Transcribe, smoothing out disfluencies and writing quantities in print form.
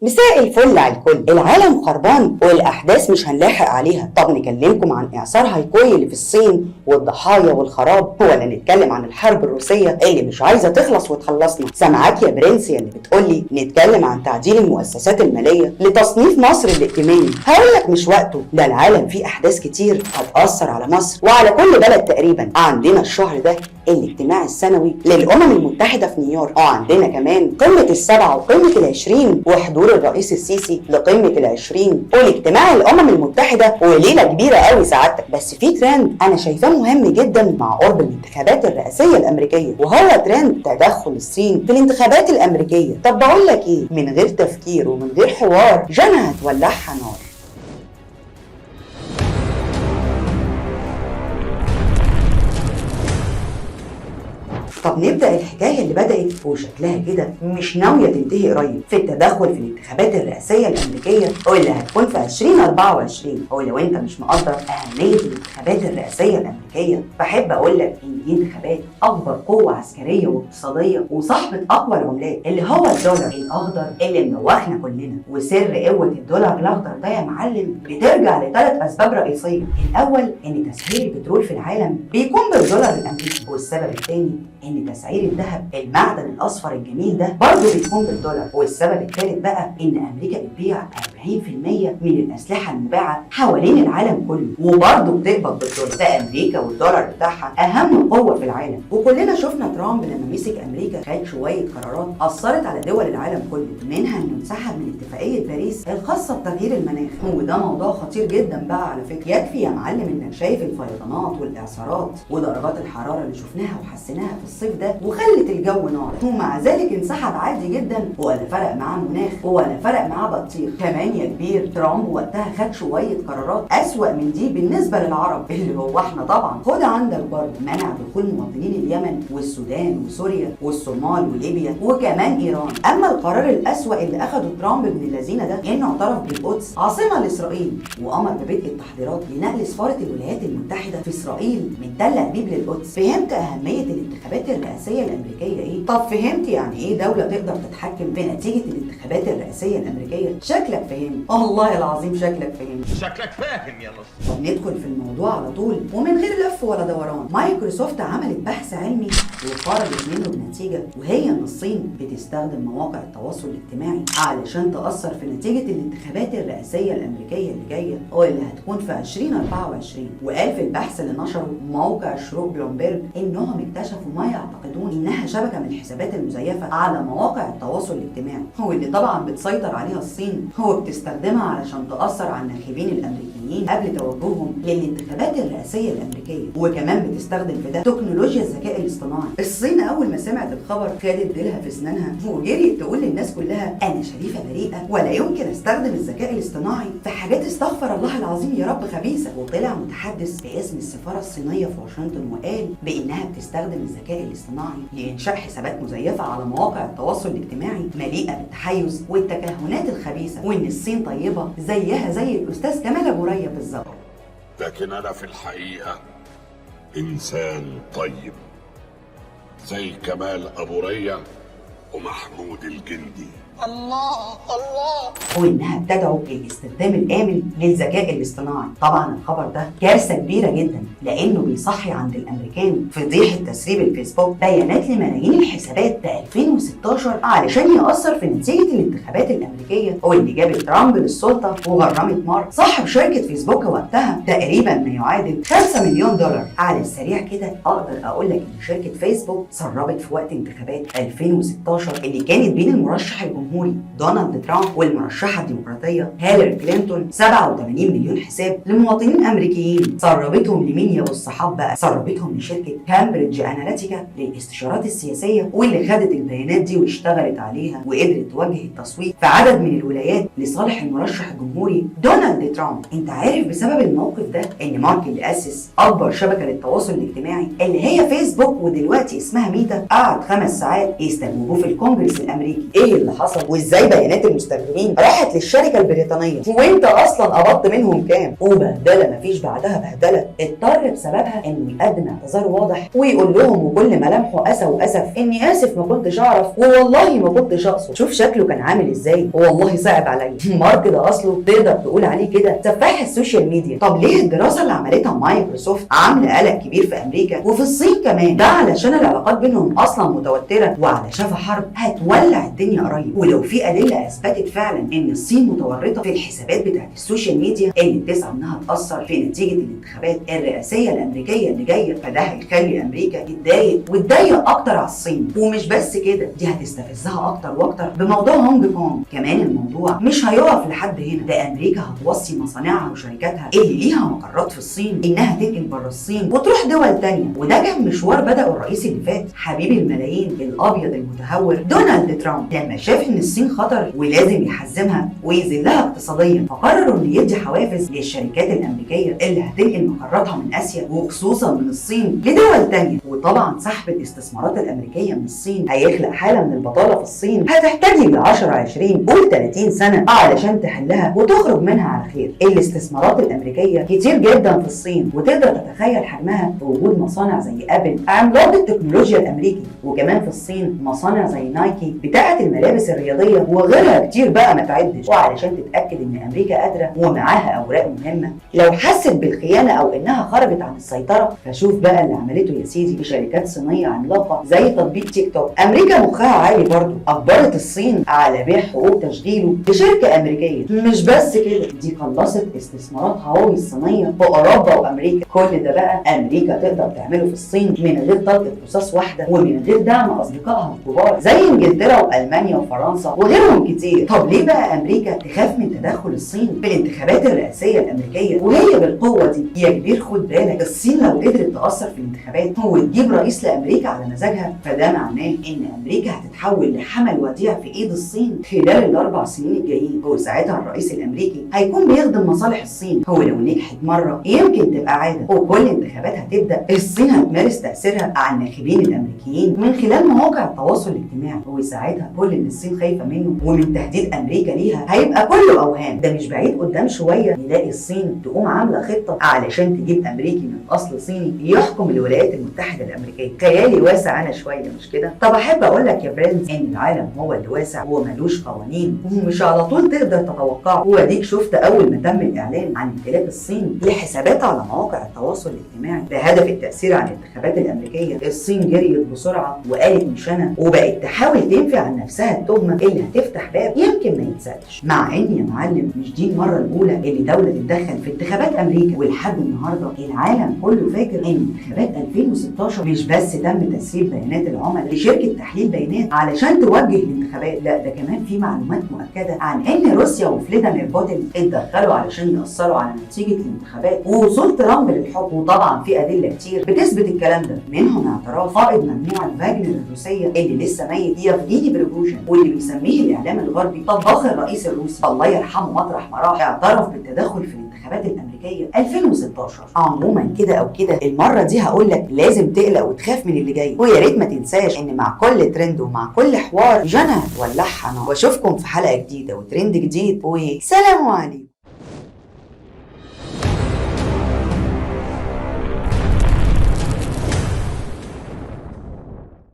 مساء الفل على الكل. العالم خربان والاحداث مش هنلاحق عليها. طب نكلمكم عن اعصار هايكوي اللي في الصين والضحايا والخراب، ولا نتكلم عن الحرب الروسيه اللي مش عايزه تخلص وتخلصنا؟ سامعاك يا برنس اللي بتقولي نتكلم عن تعديل المؤسسات الماليه لتصنيف مصر الائتماني. هقول لك مش وقته، ده العالم فيه احداث كتير هتاثر على مصر وعلى كل بلد تقريبا. عندنا الشهر ده الاجتماع السنوي للامم المتحده في نيويورك، وعندنا كمان قمه السبعه وقمه العشرين وحضور الرئيس السيسي لقمه العشرين والاجتماع الامم المتحده، وليله كبيره قوي سعادتك. بس في ترند انا شايفاه مهم جدا مع قرب الانتخابات الرئاسيه الامريكيه، وهو ترند تدخل الصين في الانتخابات الامريكيه. طب بقول لك ايه، من غير تفكير ومن غير حوار جنى هتولعها نار. طب نبدأ الحكاية اللي بدأت وشكلها كده مش ناوية تنتهي قريب في التدخل في الانتخابات الرئاسية الأمريكية واللي هتكون في 2024. ولو أنت مش مقدر أهمية الانتخابات الرئاسية الأمريكية، بحب أقول لك إن دي انتخابات أكبر قوة عسكرية واقتصادية وصاحبة أقوى العملات، اللي هو الدولار الأخضر اللي مدوخنا كلنا. وسر قوة الدولار الأخضر ده يا معلم بترجع لثلاث أسباب رئيسية. الأول إن تسعير البترول في العالم بيكون بالدولار الأمريكي، والسبب الثاني ان تسعير الذهب المعدن الاصفر الجميل ده برضه بيكون بالدولار، والسبب الثالث بقى ان امريكا بتبيع 40% من الاسلحه المباعه حوالين العالم كله وبرضه بتقبض بالدولار. فامريكا والدولار بتاعها اهم قوه في العالم. وكلنا شفنا ترامب لما مسك امريكا خد شويه قرارات اثرت على دول العالم كله، منها انه انسحب من اتفاقيه باريس الخاصه بتغيير المناخ، وده موضوع خطير جدا بقى على فكره. يكفي يا معلم انك شايف الفيضانات والاعصارات ودرجات الحراره اللي شفناها وحسيناها في الصيف ده وخلت الجو نار، ومع ذلك انسحب عادي جدا ولا فرق معاه مناخ ولا فرق معاه بطيخ. كمان يا كبير ترامب وقتها خد شويه قرارات اسوأ من دي بالنسبه للعرب اللي هو احنا طبعا. خد عندك برضه منع دخول مواطنين اليمن والسودان وسوريا والصومال وليبيا وكمان ايران. اما القرار الاسوأ اللي اخده ترامب ابن اللذينه ده انه اعترف بالقدس عاصمه لاسرائيل، وامر ببدء التحضيرات لنقل سفاره الولايات المتحده في اسرائيل من تل ابيب للقدس. فهمت اهميه الانتخابات الرئاسيه الامريكيه ايه؟ طب فهمت يعني ايه دوله تقدر تتحكم في نتيجه الانتخابات الرئاسيه الامريكيه؟ شكلك فهمت، والله العظيم شكلك فهمت. شكلك فاهم يا نص. طب ندخل في الموضوع على طول ومن غير لف ولا دوران. مايكروسوفت عملت بحث علمي وخرجت منه بنتيجه، وهي ان الصين بتستخدم مواقع التواصل الاجتماعي علشان تاثر في نتيجه الانتخابات الرئاسيه الامريكيه اللي جايه واللي هتكون في 2024. وقال في البحث اللي نشره موقع شروق بلومبرج انهم اكتشفوا ما يعتقدون انها شبكه من الحسابات المزيفه على مواقع التواصل الاجتماعي، واللي طبعا بتسيطر عليها الصين وبتستخدمها علشان تاثر على الناخبين الامريكيين قبل توجههم للانتخابات الرئاسيه الامريكيه. وكمان بتستخدم في ده تكنولوجيا الذكاء الاصطناعي. الصين اول ما سمعت الخبر خدت ديلها في اسنانها وجريت تقول للناس كلها انا شريفه بريئه ولا يمكن استخدم الذكاء الاصطناعي في حاجات استغفر الله العظيم يا رب خبيثه. وطلع متحدث باسم السفاره الصينيه في واشنطن وقال بانها بتستخدم الذكاء الاصطناعي لإنشاء حسابات مزيفة على مواقع التواصل الاجتماعي مليئة بالتحيز والتكهنات الخبيثة، وإن الصين طيبة زيها زي الأستاذ كمال أبو ريا بالظبط. لكن أنا في الحقيقة إنسان طيب زي كمال أبو ريا ومحمود الجندي. الله وانها بتدعو للاستخدام الامن للذكاء الاصطناعي. طبعا الخبر ده كارثه كبيره جدا لانه بيصحي عند الامريكان فضيحه تسريب الفيسبوك بيانات لملايين الحسابات في 2016 علشان ياثر في نتيجه الانتخابات الامريكيه، واللي جابت ترامب للسلطه وغرمت مارك صاحب شركه فيسبوك وقتها تقريبا ما يعادل 5 مليون دولار. على السريع كده اقدر اقول لك ان شركه فيسبوك سربت في وقت انتخابات 2016 اللي كانت بين المرشح الجمهوري دونالد ترامب والمرشحه الديمقراطيه هيلاري كلينتون 87 مليون حساب لمواطنين امريكيين. سربتهم لمين يا الصحاب بقى؟ سربتهم لشركه كامبريدج اناليتيكا للاستشارات السياسيه، واللي خدت البيانات دي واشتغلت عليها وقدرت توجه التصويت في عدد من الولايات لصالح المرشح الجمهوري دونالد ترامب. انت عارف بسبب الموقف ده ان مارك اللي اسس اكبر شبكه للتواصل الاجتماعي اللي هي فيسبوك ودلوقتي اسمها ميتا قعد 5 ساعات يستجوبوه في الكونجرس الامريكي. ايه اللي حصل حصل وازاي بيانات المستخدمين راحت للشركه البريطانيه، وانت اصلا قبضت منهم كام، وبهدله مفيش بعدها بهدله. اضطر بسببها انه يقدم اعتذار واضح ويقول لهم وكل ملامحه اسى واسف اني اسف ما كنتش اعرف ووالله ما كنتش اقصد. شوف شكله كان عامل ازاي، والله صعب عليا. مارك ده اصله تقدر تقول عليه كده سفاح السوشيال ميديا. طب ليه الدراسه اللي عملتها مايكروسوفت عامله قلق كبير في امريكا وفي الصين كمان؟ ده علشان العلاقات بينهم اصلا متوتره وعلى شفا حرب هتولع الدنيا قريب. ولو في ادله اثبتت فعلا ان الصين متورطه في الحسابات بتاعت السوشيال ميديا اللي بتسعى انها تاثر في نتيجه الانتخابات الرئاسيه الامريكيه اللي جايه، فده هيخلي امريكا تتضايق وتضايق اكتر على الصين. ومش بس كده، دي هتستفزها اكتر واكتر بموضوع هونج كونج. كمان الموضوع مش هيقف لحد هنا، ده امريكا هتوصي مصانعها وشركاتها اللي ليها مقرات في الصين انها تنقل بره الصين وتروح دول تانية. وده كان مشوار بدأه الرئيس اللي فات حبيب الملايين الابيض المتهور دونالد ترامب، لما شاف ان الصين خطر ولازم يحزمها ويذلها اقتصاديا، فقرروا انه يدي حوافز للشركات الامريكيه اللي هتنقل مقراتها من اسيا وخصوصا من الصين لدول تانية. وطبعا سحب الاستثمارات الامريكيه من الصين هيخلق حاله من البطاله في الصين هتحتاج ل 10 20 قول 30 سنه علشان تحلها وتخرج منها على خير. الاستثمارات الامريكيه كتير جدا في الصين، وتقدر تتخيل حجمها في وجود مصانع زي ابل عملاق التكنولوجيا الامريكي، وكمان في الصين مصانع زي نايكي بتاعه الملابس الرياضيه وغيرها كتير بقى ما تعدش. وعلشان تتاكد ان امريكا قادره ومعاها اوراق مهمه لو حست بالخيانه او انها خرجت عن السيطره، فشوف بقى اللي عملته يا سيدي بشركات صينيه عملاقه زي تطبيق تيك توك. امريكا مخها عالي برضه، اجبرت الصين على بيع حقوق تشغيله لشركه امريكيه. مش بس كده، دي خلصت استثمارات هواوي الصينيه في اوروبا وامريكا. كل ده بقى امريكا تقدر تعمله في الصين من غير طلقه رصاص واحده ومن غير دعم اصدقائها الكبار زي انجلترا والمانيا وفرنسا وغيرهم كتير. طب ليه بقى امريكا تخاف من تدخل الصين في الانتخابات الرئاسيه الامريكيه وهي بالقوه دي؟ يا كبير خد بالك، الصين لو قدرت تاثر في الانتخابات وتجيب رئيس لامريكا على مزاجها، فده معناه ان امريكا هتتحول لحمل وديع في ايد الصين خلال ال4 سنين الجايين، وساعتها الرئيس الامريكي هيكون بيخدم مصالح الصين. ولو نجحت مره يمكن تبقى عاده، وكل انتخابات هتبدا الصين هتمارس تاثيرها على الناخبين الامريكيين من خلال مواقع التواصل الاجتماعي، وساعتها كل اللي الصين خايفه منه ومن تهديد امريكا ليها هيبقى كله اوهام. ده مش بعيد قدام شويه نلاقي الصين تقوم عامله خطه علشان تجيب امريكي من اصل صيني يحكم الولايات المتحده الامريكيه. خيالي واسع انا شويه مش كده؟ طب احب اقول لك يا برنس ان العالم هو اللي واسع وملوش قوانين ومش على طول تقدر تتوقعه. واديك شفت اول ما تم الاعلان عن امتلاك الصين لحسابات على مواقع التواصل الاجتماعي بهدف التاثير على الانتخابات الامريكيه، الصين جريت بسرعه وقالت مش انا، وبقت تحاول تنفي عن نفسها التهمه اللي هتفتح باب يمكن ما يتسالش. مع ان يا معلم مش دي المره الاولى اللي دوله تتدخل في انتخابات امريكا، ولحد النهارده العالم كله فاكر ان انتخابات 2016 مش بس تم تسريب بيانات العملاء لشركه تحليل بيانات علشان توجه الانتخابات، لا ده كمان في معلومات مؤكده عن ان روسيا وفلاديمير بوتين اتدخلوا علشان ياثروا على نتيجه الانتخابات ووصول ترامب للحكم. وطبعا في ادله كتير بتثبت الكلام ده، منهم اعتراف قائد مجموعه فاجنر الروسيه اللي لسه ميت يفغيني بريغوجين، واللي بيسميه الاعلام الغربي طباخ الرئيس الروسي الله يرحمه مطرح ما راح، اعترف بالتدخل في الانتخابات الامريكيه 2016. عموما كده او كده المره دي هقول لك لازم تقلق وتخاف من اللي جاي، ويا ريت ما تنساش ان مع كل ترند ومع كل حوار جنى هتولعها نار. واشوفكم في حلقه جديده وترند جديد، وسلام عليكم.